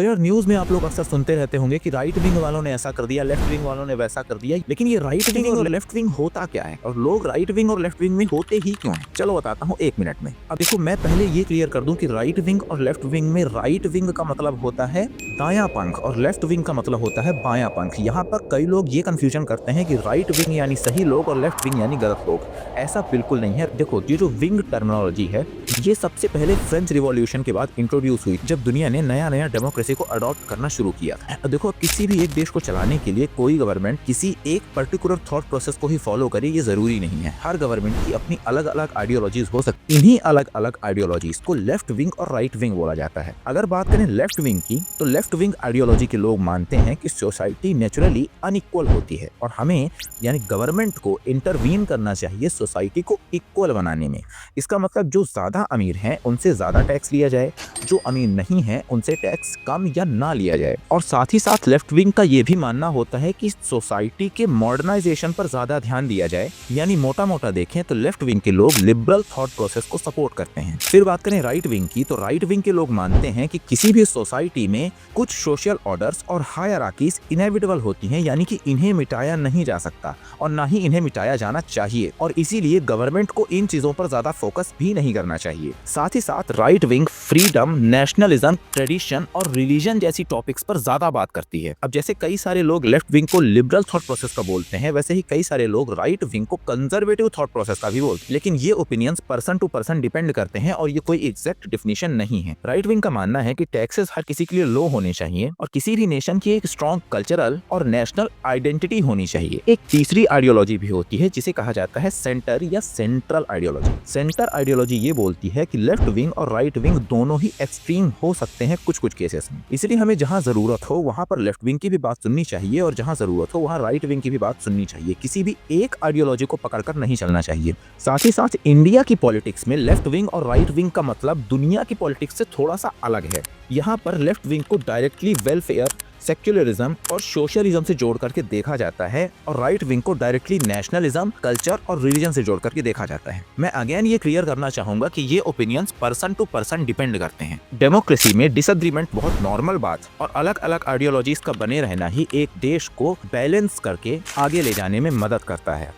तो यार न्यूज में आप लोग अक्सर सुनते रहते होंगे कि राइट विंग वालों ने ऐसा कर दिया, लेफ्ट विंग वालों ने वैसा कर दिया। लेकिन ये राइट विंग और लेफ्ट विंग होता क्या है और लोग राइट विंग और लेफ्ट विंग में होते ही क्यों हैं? चलो बताता हूँ 1 मिनट में। अब देखो, मैं पहले ये क्लियर कर दूं कि राइट विंग और लेफ्ट विंग में राइट विंग का मतलब होता है दायां पंख और लेफ्ट विंग का मतलब होता है बायां पंख। यहाँ पर कई लोग ये कंफ्यूजन करते हैं कि राइट विंग यानी सही लोग और लेफ्ट विंग यानी गलत लोग। ऐसा बिल्कुल नहीं है। देखो, ये जो विंग टर्मिनोलॉजी है ये सबसे पहले फ्रेंच रिवॉल्यूशन के बाद इंट्रोड्यूस हुई, जब दुनिया ने नया नया डेमोक्रेसी को अडॉप्ट करना शुरू किया। देखो, किसी भी एक देश को चलाने के लिए कोई गवर्नमेंट किसी एक पर्टिकुलर थॉट प्रोसेस को ही फॉलो करे ये जरूरी नहीं है। हर गवर्नमेंट की अपनी अलग अलग आइडियोलॉजीज हो सकती। इन्हीं अलग अलग आइडियोलॉजीज को लेफ्ट विंग और राइट विंग बोला जाता है। अगर बात करें लेफ्ट विंग की, तो लेफ्ट विंग आइडियोलॉजी के लोग मानते हैं कि सोसाइटी नेचुरली अनइक्वल होती है और हमें यानी गवर्नमेंट को इंटरवीन करना चाहिए सोसाइटी को इक्वल बनाने में। इसका मतलब जो ज्यादा अमीर हैं उनसे ज्यादा टैक्स लिया जाए, जो अमीर नहीं है उनसे टैक्स कम या ना लिया जाए। और साथ ही साथ लेफ्ट विंग का ये भी मानना होता है कि सोसाइटी के मॉडर्नाइजेशन पर ज्यादा ध्यान दिया जाए। यानी मोटा मोटा देखें तो लेफ्ट विंग के लोग लिबरल थॉट प्रोसेस को सपोर्ट करते हैं। फिर बात करें राइट विंग की, तो राइट विंग के लोग मानते हैं कि किसी भी सोसाइटी में कुछ सोशल ऑर्डर्स और हायरार्कीज इनएविटेबल होती हैं, यानी कि इन्हें मिटाया नहीं जा सकता और ना ही इन्हें मिटाया जाना चाहिए, और इसीलिए गवर्नमेंट को इन चीजों पर ज्यादा फोकस भी नहीं करना चाहिए। साथ ही साथ right wing freedom, nationalism, tradition और रिलीजन जैसी टॉपिक्स पर ज्यादा बात करती है। अब जैसे कई सारे लोग लेफ्ट विंग को लिबरल थॉट प्रोसेस का बोलते हैं, वैसे ही कई सारे लोग राइट विंग को कंजर्वेटिव थॉट प्रोसेस का भी बोलते हैं। लेकिन ये opinions person to person depend करते हैं और ये कोई एग्जैक्ट डिफिनेशन नहीं है। राइट विंग का मानना है कि टैक्सेस हर किसी के लिए लो होने चाहिए और किसी भी नेशन की एक स्ट्रॉन्ग कल्चरल और नेशनल आइडेंटिटी होनी चाहिए। एक तीसरी आइडियोलॉजी भी होती है जिसे कहा जाता है सेंटर या सेंट्रल आइडियोलॉजी। सेंटर आइडियोलॉजी ये बोलती है कि लेफ्ट विंग और राइट विंग दोनों ही एक्सट्रीम हो सकते हैं कुछ कुछ केसेस में, इसलिए हमें जहां जरूरत हो वहां पर लेफ्ट विंग की भी बात सुननी चाहिए और जहां जरूरत हो वहां राइट विंग की भी बात सुननी चाहिए। किसी भी एक आइडियोलॉजी को पकड़कर नहीं चलना चाहिए। साथ ही साथ इंडिया की पॉलिटिक्स में लेफ्ट विंग और राइट विंग का मतलब दुनिया की पॉलिटिक्स से थोड़ा सा अलग है। यहाँ पर लेफ्ट विंग को डायरेक्टली वेलफेयर, सेक्युलरिज्म और सोशलिज्म से जोड़ करके देखा जाता है और राइट विंग को डायरेक्टली नेशनलिज्म, कल्चर और रिलीजन से जोड़ करके देखा जाता है। मैं अगेन ये क्लियर करना चाहूंगा कि ये opinions person to person depend करते हैं। डेमोक्रेसी में डिसएग्रीमेंट बहुत नॉर्मल बात और अलग अलग आइडियोलॉजीज का बने रहना ही एक देश को बैलेंस करके आगे ले जाने में मदद करता है।